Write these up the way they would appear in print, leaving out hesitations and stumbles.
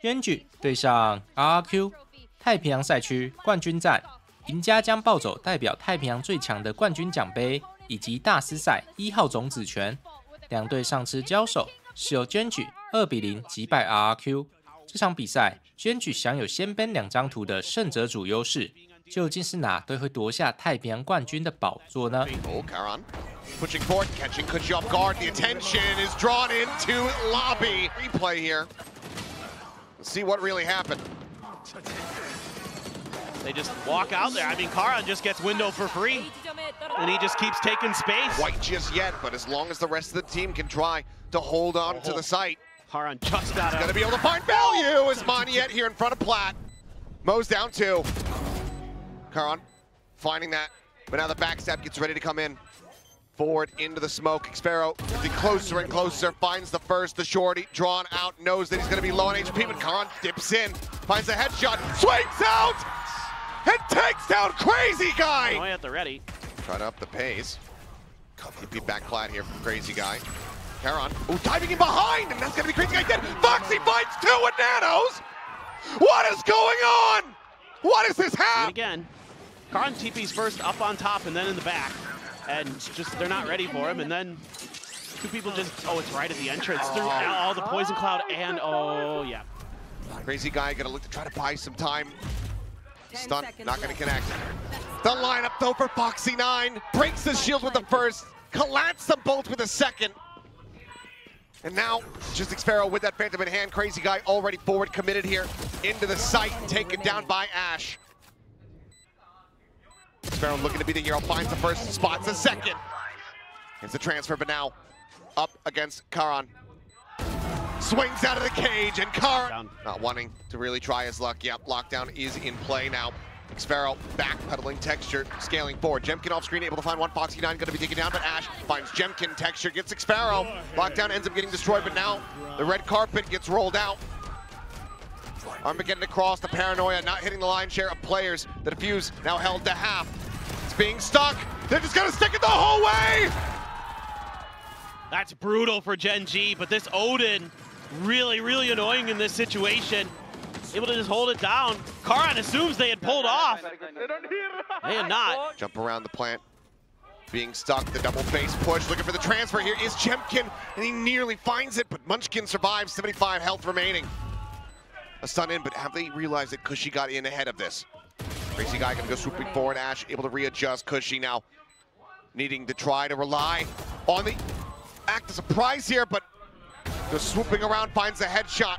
GENG 对上 RRQ 太平洋赛区冠军战，赢家将抱走代表太平洋最强的冠军奖杯以及大师赛1号种子权。两队上次交手是由 GENG 2比0击败 RRQ。这场比赛 GENG 享有先编2张图的胜者组优势，究竟是哪队会夺下太平洋冠军的宝座呢？ Pushing forward, catching Kushi off guard. The attention is drawn into lobby. Replay here. Let's see what really happened. They just walk out there. I mean, Karan just gets window for free, and he just keeps taking space. Quite just yet, but as long as the rest of the team can try to hold on to the site. Karan just got out. Gonna be able to find value as Monyet here in front of Platt. Mo's down 2. Karan finding that, but now the backstab gets ready to come in. Forward into the smoke. Xpharaoh getting closer and closer. Finds the first, the shorty, drawn out, knows that he's going to be low on HP, but Karan dips in, finds a headshot, swings out, and takes down Crazy Guy! At the ready. Trying to up the pace. TP back Platt here from Crazy Guy. Karan, ooh, diving in behind, and that's going to be Crazy Guy dead. Foxy finds 2 with nanos! What is going on? What is this happen? Again, Karan TP's first up on top and then in the back. And just, they're not ready for him, and then 2 people just, oh, it's right at the entrance. Through all the poison cloud, and oh, yeah. Crazy Guy gonna look to try to buy some time. Stunt, not gonna connect. The lineup though for Foxy 9. Breaks the shield with the first, collapses them both with the second. And now, just Xpharaoh with that Phantom in hand. Crazy Guy already forward committed here into the site, taken down by Ash. Xpharaoh looking to be the hero, finds the first, spots the second. It's a transfer, but now up against Karan. Swings out of the cage, and Karan not wanting to really try his luck. Yep, lockdown is in play now. Xpharaoh backpedaling texture, scaling forward. Jemkin off screen, able to find one. Foxy 9 going to be taken down, but Ash finds Jemkin. Texture gets Xpharaoh. Lockdown ends up getting destroyed, but now the red carpet gets rolled out. Armageddon across, the paranoia not hitting the lion's share of players. The defuse now held to half. It's being stuck. They're just gonna stick it the whole way! That's brutal for GENG, but this Odin, really, really annoying in this situation. Able to just hold it down. Karan assumes they had pulled off. They had not. Jump around the plant. Being stuck, the double face push. Looking for the transfer here is Jemkin, and he nearly finds it, but Munchkin survives, 75 health remaining. A stun in, but have they realized that Cushy got in ahead of this? Crazy Guy gonna go swooping forward. Ash able to readjust. Cushy now needing to try to rely on the act of surprise here, but goes swooping around, finds the headshot.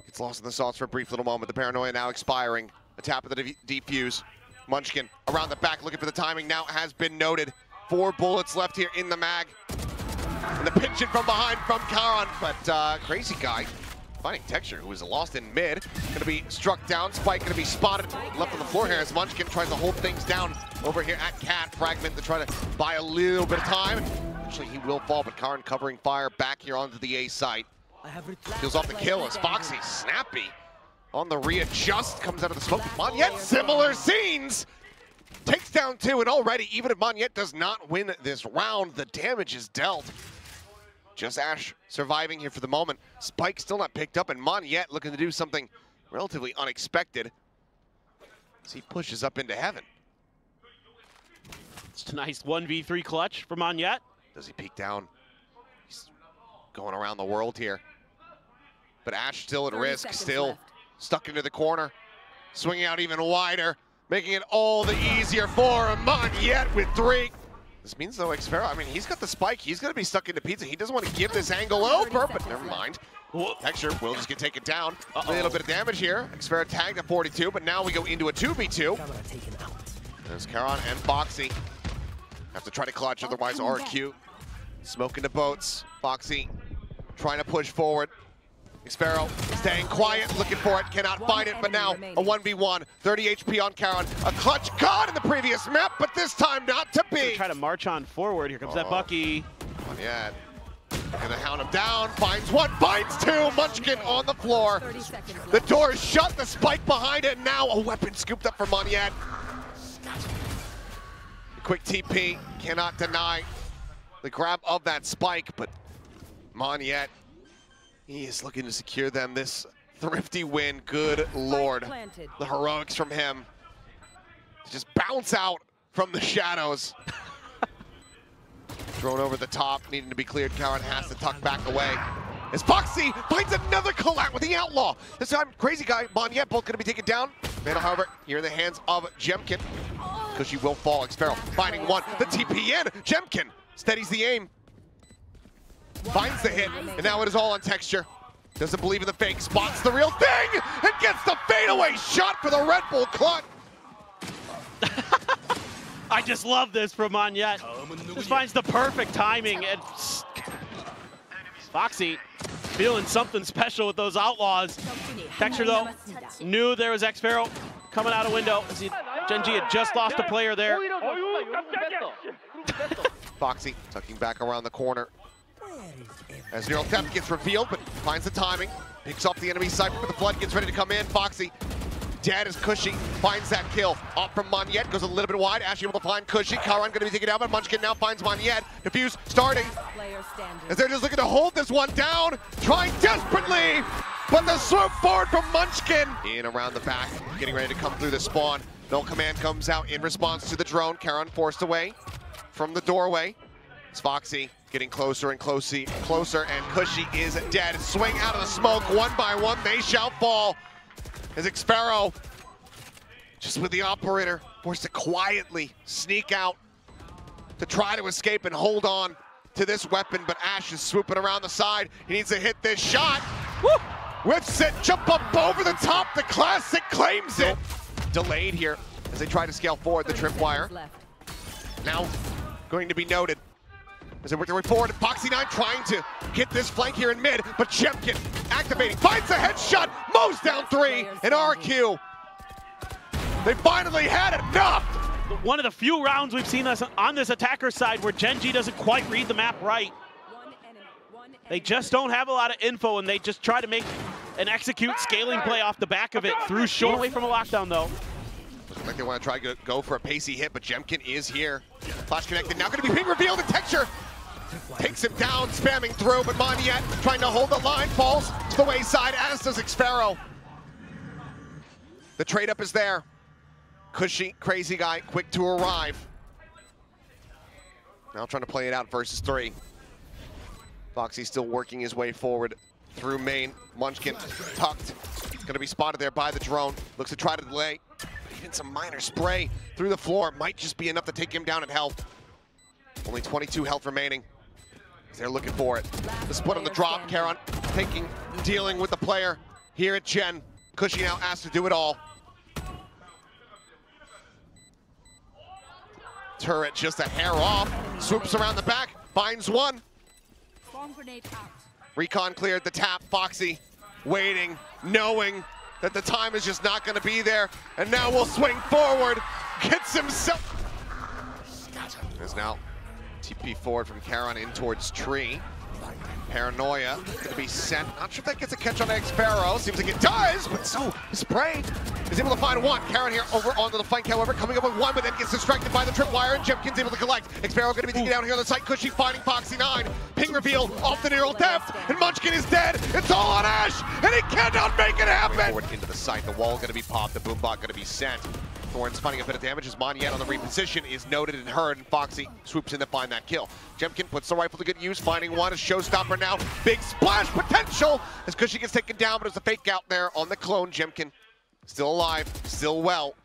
Gets lost in the sauce for a brief little moment. The paranoia now expiring. A tap of the defuse. Munchkin around the back looking for the timing now has been noted. 4 bullets left here in the mag. And the pinch it from behind from Karan, but Crazy Guy finding Texture, who is lost in mid. Gonna be struck down. Spike gonna be spotted. Left on the floor here as Munchkin tries to hold things down over here at Cat. Fragment to try to buy a little bit of time. Actually, he will fall, but Karan covering fire back here onto the A site. Peels off the kill as Foxy snappy on the readjust. Comes out of the smoke. Monyet, similar scenes. Takes down 2, and already, even if Monyet does not win this round, the damage is dealt. Just Ash surviving here for the moment. Spike still not picked up, and Monyet looking to do something relatively unexpected as he pushes up into heaven. It's a nice 1v3 clutch for Monyet. Does he peek down? He's going around the world here. But Ash still at risk, still stuck into the corner. Swinging out even wider, making it all the easier for him. Monyet with 3. This means though, Xpharaoh, I mean, he's got the spike. He's going to be stuck into pizza. He doesn't want to give this angle over, but never mind. Texture will just get taken down. A little bit of damage here. Xpharaoh tagged at 42, but now we go into a 2v2. There's Karan and Foxy. Have to try to clutch, otherwise RRQ smoking the boats. Foxy trying to push forward. Xpharaoh staying quiet, looking for it, cannot find it, but now a 1v1, 30 HP on Karan. A clutch caught in the previous map, but this time not to be. Try to march on forward. Here comes that Bucky. Not yet. Gonna hound him down, finds 1, finds 2. Munchkin on the floor. The door is shut, the spike behind it, now a weapon scooped up for Monyet. Quick TP, cannot deny the grab of that spike, but Monyet He is looking to secure them this thrifty win. Good lord. The heroics from him. To just bounce out from the shadows. Thrown over the top, needing to be cleared. Karan has to tuck back away. As Foxy finds another collat with the Outlaw. This time, Crazy Guy, Monyet, both going to be taken down. Vandal, however, here in the hands of Jemkin. Because she will fall. Xpharaoh finding one. The TP in. Jemkin steadies the aim. Finds the hit. And now it is all on texture. Doesn't believe in the fake. Spots the real thing. And gets the fadeaway shot for the Red Bull clutch. I just love this from Monyet. Just finds the perfect timing. And Foxy feeling something special with those Outlaws. Texture, though, knew there was Xpharaoh coming out a window. GENG had just lost a player there. Foxy tucking back around the corner. As Neural Theft gets revealed, but finds the timing. Picks off the enemy side, but the Flood gets ready to come in. Foxy, dead as Cushy, finds that kill. Off from Monyet, goes a little bit wide. Ash able to find Cushy. Karan going to be taken down, but Munchkin now finds Monyet. Diffuse starting. As they're just looking to hold this one down, trying desperately, but the swoop forward from Munchkin. In around the back, getting ready to come through the spawn. No command comes out in response to the drone. Karan forced away from the doorway. It's Foxy getting closer and closer, and Cushy is dead. Swing out of the smoke, one by one, they shall fall. As Xpharaoh, just with the operator, forced to quietly sneak out to try to escape and hold on to this weapon, but Ash is swooping around the side. He needs to hit this shot. Woo! Whips it, jump up over the top, the classic claims it. Delayed here as they try to scale forward the tripwire. Now going to be noted as they work their way forward, and Foxy 9 trying to hit this flank here in mid, but Jemkin activating, finds a headshot, mows down 3, and RRQ. They finally had enough! One of the few rounds we've seen us on this attacker side where GENG doesn't quite read the map right. They just don't have a lot of info, and they just try to make an execute scaling play off the back of it through short away from a lockdown, though. Looking like they want to try to go for a pacey hit, but Jemkin is here. Flash connected, now going to be ping revealed, and Texture takes him down, spamming through, but Monyet trying to hold the line, falls to the wayside, as does Xpharaoh. The trade up is there. Cushy, Crazy Guy, quick to arrive. Now trying to play it out versus 3. Foxy still working his way forward through main. Munchkin tucked. Going to be spotted there by the drone. Looks to try to delay. Even some minor spray through the floor might just be enough to take him down at health. Only 22 health remaining. They're looking for it. The split on the drop. Karan dealing with the player here at Gen. Cushy now asked to do it all. Turret just a hair off. Swoops around the back. Finds one. Recon cleared the tap. Foxy waiting, knowing that the time is just not going to be there. And now we'll swing forward. Gets himself. There's now TP forward from Karan in towards Tree. Paranoia going to be sent. Not sure if that gets a catch on Xpharaoh. Seems like it does, but so Spray is able to find one. Karan here over onto the flank, however, coming up with one, but then gets distracted by the tripwire, and Jemkin's able to collect. Xpharaoh going to be taken down here on the site. Cushy finding Foxy 9. Ping reveal off the Neural Theft, and Munchkin is dead. It's all on Ash, and he cannot make it happen. Forward into the site. The wall going to be popped. The boombot going to be sent. Thorns finding a bit of damage as Monyet on the reposition is noted and heard, and Foxy swoops in to find that kill. Jemkin puts the rifle to good use, finding one. A showstopper now. Big splash potential as Cushy gets taken down, but there's a fake out there on the clone. Jemkin still alive, still well,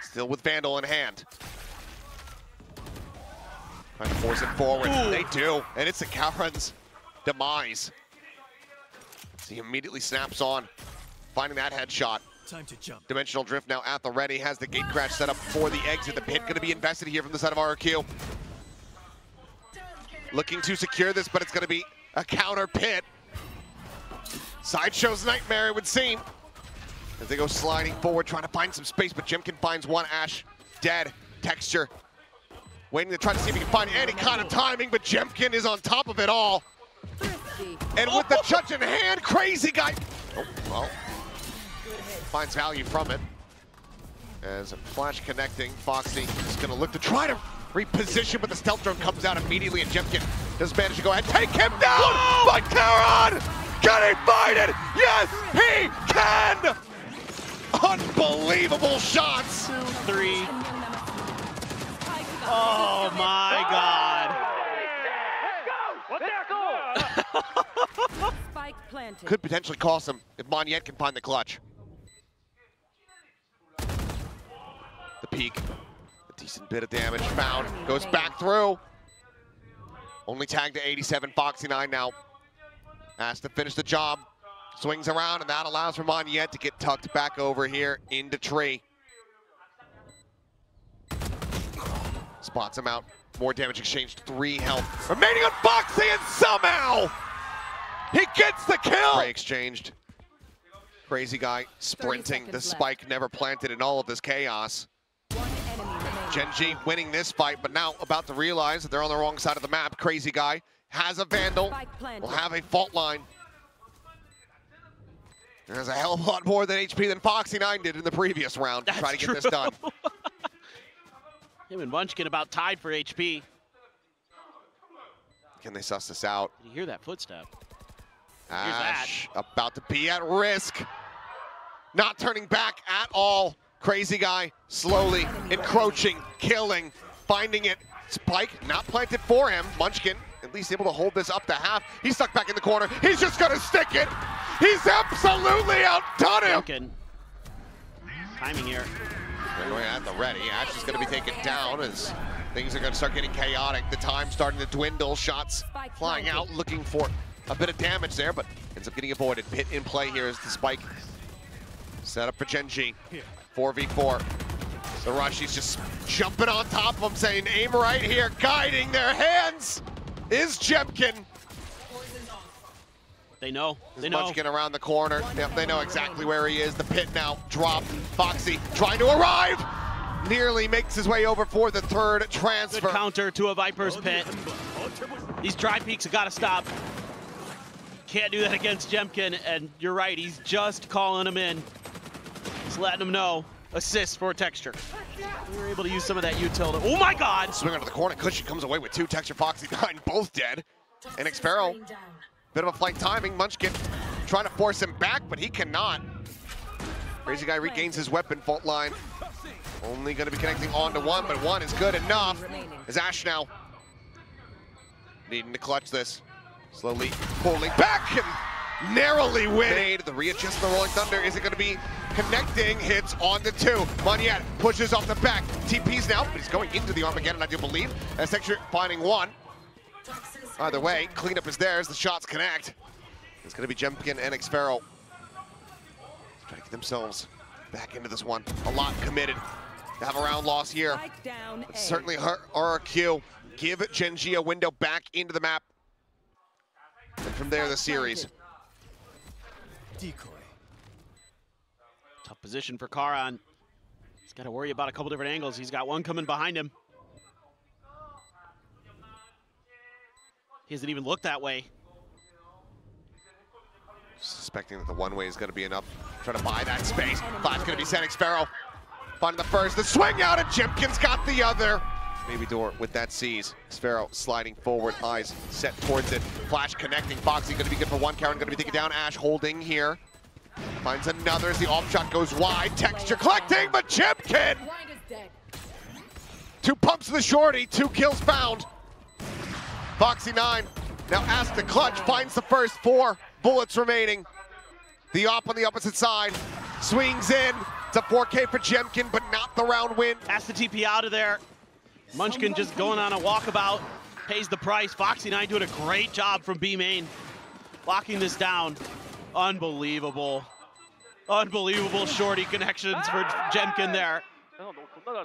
still with Vandal in hand. Trying to force it forward. Ooh. They do, and it's a Karan's demise. He immediately snaps on, finding that headshot. Time to jump. Dimensional Drift now at the ready, has the gate crash set up for the exit. The pit going to be invested here from the side of RRQ. Looking to secure this, but it's going to be a counter pit. Sideshow's nightmare, it would seem. As they go sliding forward, trying to find some space, but Jemkin finds one. Ash dead. Texture waiting to try to see if he can find any kind of timing, but Jemkin is on top of it all. And with the judge in hand, Crazy Guy. Oh, well. Finds value from it. As a flash connecting, Foxy is going to look to try to reposition, but the stealth drone comes out immediately, and Jemkin does manage to go ahead and take him down. Whoa! But Karan Can he find it? Yes, he can! Unbelievable shots! 2, 3. Oh my God. Could potentially cost him if Monyet can find the clutch. The peak, a decent bit of damage found, goes back through. Only tagged to 87, Foxy9 now has to finish the job. Swings around, and that allows for Monyet to get tucked back over here into tree. Spots him out. More damage exchanged, 3 health remaining on Foxy, and somehow he gets the kill! Spray exchanged. Crazy guy sprinting. The spike never planted in all of this chaos. GENG winning this fight, but now about to realize that they're on the wrong side of the map. Crazy guy has a Vandal, will have a fault line. There's a hell of a lot more than HP than Foxy9 did in the previous round to try to get this done. Him and Munchkin about tied for HP. Can they suss this out? Did you hear that footstep? Ash about to be at risk. Not turning back at all. Crazy guy slowly encroaching, killing, finding it. Spike not planted for him. Munchkin at least able to hold this up to half. He's stuck back in the corner. He's just gonna stick it. He's absolutely outdone him. Jemkin. Timing here. Going at the ready. Ash is going to be taken down as things are going to start getting chaotic. The time starting to dwindle. Shots flying out, looking for a bit of damage there, but ends up getting avoided. Pit in play here as the spike set up for GENG. 4v4. The Rushies just jumping on top of him, saying, aim right here, guiding their hands is Jemkin. They know. They know. Munchkin around the corner. Yep, they know exactly where he is. The pit now dropped. Foxy trying to arrive. Nearly makes his way over for the third transfer. Good counter to a Viper's pit. These dry peaks have got to stop. Can't do that against Jemkin, and you're right, he's just calling him in. Just letting him know. Assist for texture. We were able to use some of that utility. Oh my God! Swing under the corner. Cushion comes away with 2. Texture, Foxy9 both dead. And Xpharaoh. Bit of a flank timing. Munchkin trying to force him back, but he cannot. Crazy guy regains his weapon. Fault line only going to be connecting onto 1, but 1 is good enough. As Ash now needing to clutch this. Slowly pulling back and narrowly winning. The readjust the Rolling Thunder isn't going to be connecting. Hits on the 2. Monyet pushes off the back. TP's now, but he's going into the Armageddon, I do believe. As Texture finding 1. Either way, cleanup is theirs. The shots connect. It's going to be Jemkin and Xpharaoh trying to get themselves back into this one. A lot committed to have a round loss here. But certainly RRQ give GENG a window back into the map. And from there, the series. Decoy. Tough position for Karan. He's got to worry about a couple different angles. He's got one coming behind him. He hasn't even looked that way. Suspecting that the one-way is going to be enough. Trying to buy that space. Thought's going to be sent. Xpharaoh finding the first. The swing out, and Jemkin's got the other. Maybe Door with that seize. Xpharaoh sliding forward, eyes set towards it. Flash connecting. Foxy going to be good for 1. Karen going to be taken down. Ash holding here. Finds another as the off shot goes wide. Texture collecting, but Jemkin! 2 pumps to the shorty, 2 kills found. Foxy9 now asks the clutch, finds the first 4 bullets remaining. The op on the opposite side swings in. It's a 4K for Jemkin, but not the round win. Has to TP out of there. Munchkin just going on a walkabout, pays the price. Foxy9 doing a great job from B main, locking this down. Unbelievable. Unbelievable shorty connections for Jemkin there.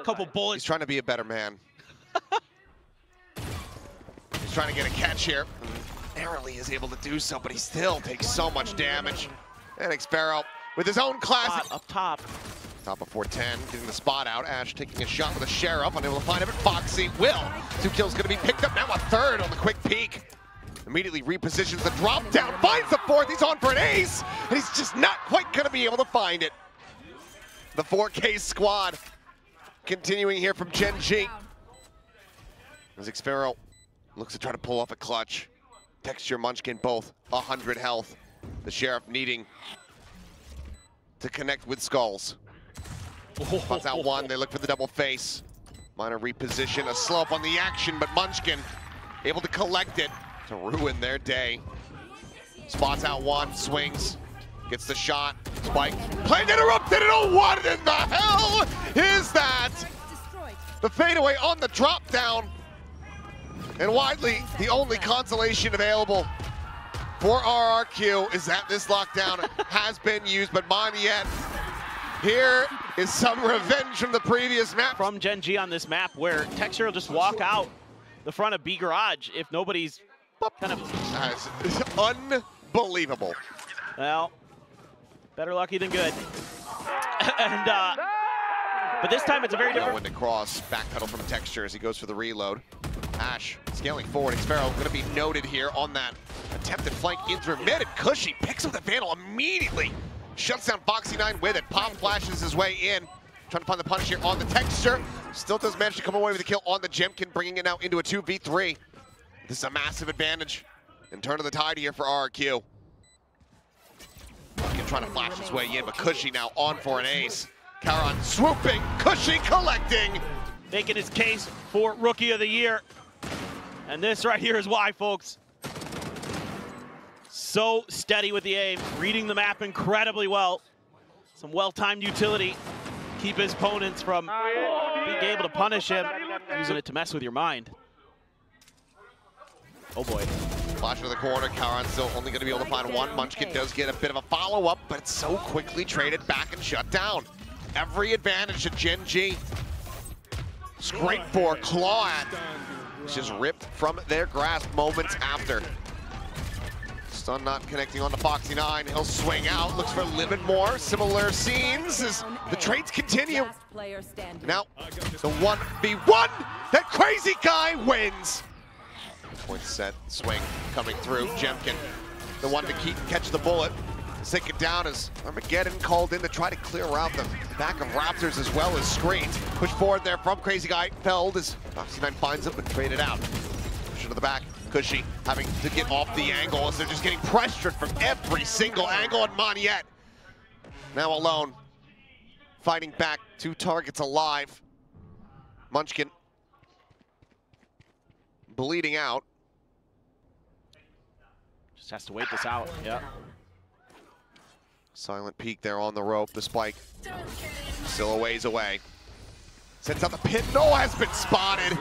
Couple bullets. He's trying to be a better man. He's trying to get a catch here. Narrowly is able to do so, but he still takes so much damage. And Xpharaoh with his own classic. Up top. Top of 410, getting the spot out. Ash taking a shot with a Sheriff, unable to find him, but Foxy will. 2 kills gonna be picked up, now a 3rd on the quick peek. Immediately repositions the drop down, finds the 4th, he's on for an ace, and he's just not quite gonna be able to find it. The 4K squad continuing here from GENG. As Xpharaoh looks to try to pull off a clutch. Texture, Munchkin, both 100 health. The Sheriff needing to connect with Skulls. Spots out one, they look for the double face. Minor reposition, a slope on the action, but Munchkin able to collect it to ruin their day. Spots out one, swings, gets the shot, spike, play interrupted, and oh, what in the hell is that? The fadeaway on the drop down. And widely, the only consolation available for RRQ is that this lockdown has been used, but Monyet, here is some revenge from the previous map. From GENG on this map, where Texture will just walk out the front of B Garage if nobody's kind of... That's unbelievable. Well, better lucky than good. And, but this time it's a very different... Going to cross, backpedal from Texture as he goes for the reload. Ash scaling forward, Xfero going to be noted here on that attempted flank in through mid, and Cushy picks up the Vandal immediately. Shuts down Foxy9 with it. Pop flashes his way in. Trying to find the punish here on the Texture. Still does manage to come away with a kill on the Jemkin, bringing it now into a 2v3. This is a massive advantage. And turn of the tide here for RRQ. Jemkin trying to flash his way in, but Cushy now on for an ace. Charon swooping, Cushy collecting. Making his case for Rookie of the Year. And this right here is why, folks. So steady with the aim, reading the map incredibly well. Some well-timed utility. Keep his opponents from being able to punish him, using it to mess with your mind. Oh boy. Flash into the corner, Charon still only going to be able to find one. Munchkin does get a bit of a follow-up, but it's so quickly traded back and shut down. Every advantage to GENG. Scrape for, claw at. It's just ripped from their grasp moments after. Stun not connecting on to Foxy9. He'll swing out, looks for a little bit more. Similar scenes as the trades continue. Now, the 1v1, that crazy guy wins. Point set, swing coming through. Jemkin, the one to catch the bullet. Sink it down as Armageddon called in to try to clear out the back of Raptors as well as screens. Push forward there from Crazy Guy. Felled as Foxy9 finds him, but traded out. Push into the back. Cushy having to get off the angle as they're just getting pressured from every single angle. And Monyet now alone, fighting back. 2 targets alive. Munchkin bleeding out. Just has to wait this out. Yeah. Silent peek there on the rope. The spike still a ways away. Sends out the pin. No, has been spotted.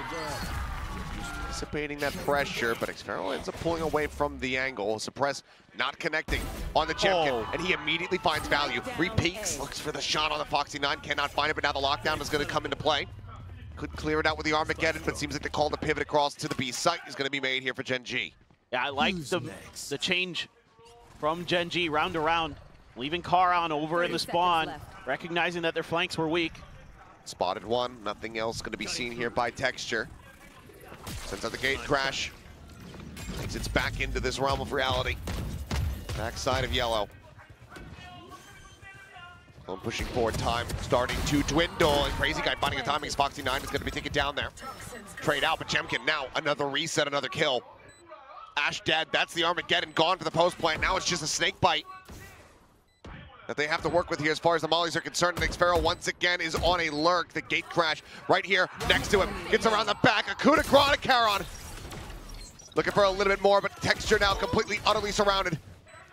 Anticipating that pressure, but Xfero ends up pulling away from the angle. Suppress not connecting on the Jemkin, and he immediately finds value. Repeats, looks for the shot on the Foxy9, cannot find it, but now the lockdown is going to come into play. Could clear it out with the Armageddon, but seems like the call to pivot across to the B site is going to be made here for GENG. Yeah, I like the change from GENG round to round, leaving Charon over in the spawn, recognizing that their flanks were weak. Spotted one, nothing else going to be seen here by Texture. Sends out the gate crash. Exits back into this realm of reality. Backside of yellow. Well, pushing forward, time starting to dwindle. And Crazy Guy finding the timing as Foxy9 is going to be taken down there. Trade out, but Jemkin now another reset, another kill. Ash dead, that's the Armageddon gone for the post plant. Now it's just a snake bite that they have to work with here as far as the mollies are concerned. And Xfero once again is on a lurk. The gate crash right here next to him. Gets around the back, a coup de grace to Charon. Looking for a little bit more, but Texture now completely, utterly surrounded.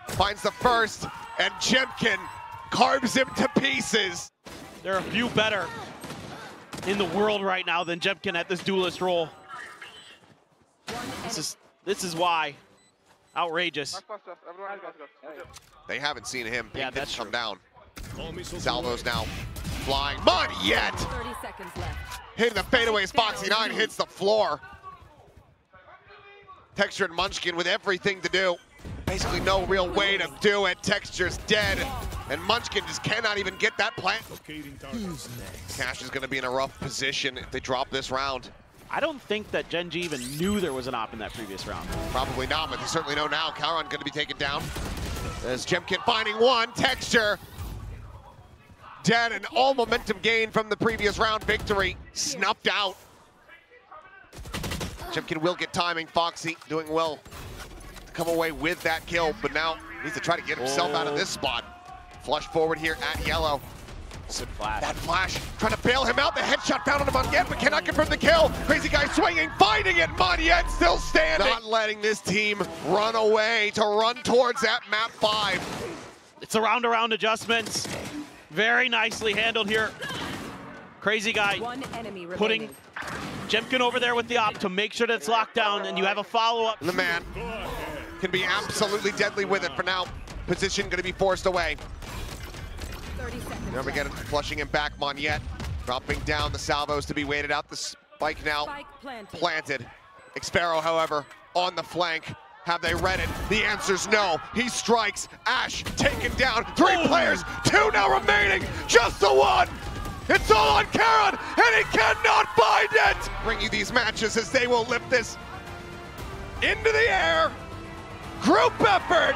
Finds the first, and Jemkin carves him to pieces. There are a few better in the world right now than Jemkin at this duelist role. This is why. Outrageous. They haven't seen him. Yeah, that's come true. down. Salvo's now flying. Monyet! Hitting the fadeaways. Foxy9 hits the floor. Texture and Munchkin with everything to do. Basically no real way to do it. Texture's dead. And Munchkin just cannot even get that plant. Cash is going to be in a rough position if they drop this round. I don't think that GENG even knew there was an op in that previous round. Probably not, but they certainly know now. Charon going to be taken down. As Jemkin finding one. Texture dead, and all momentum gained from the previous round victory snuffed out. Jemkin will get timing. Foxy doing well to come away with that kill, but now Needs to try to get himself out of this spot. Flush forward here at yellow. Good flash. That flash, trying to bail him out. The headshot found on Monyet, but cannot confirm the kill. Crazy guy swinging, finding it. Monyet still standing. Not letting this team run away to run towards that map 5. It's a round-around adjustments. Very nicely handled here. Crazy guy putting Jemkin over there with the op to make sure that it's locked down, and you have a follow-up. The man can be absolutely deadly with it. For now, position going to be forced away. Never get it, flushing him back. Monyet dropping down the salvos to be waited out. The spike now planted. Xpero, however, on the flank. Have they read it? The answer's no. He strikes. Ash taken down. 3 players, 2 now remaining. Just the one. It's all on Karan, and he cannot find it. Bring you these matches as they will lift this into the air. Group effort.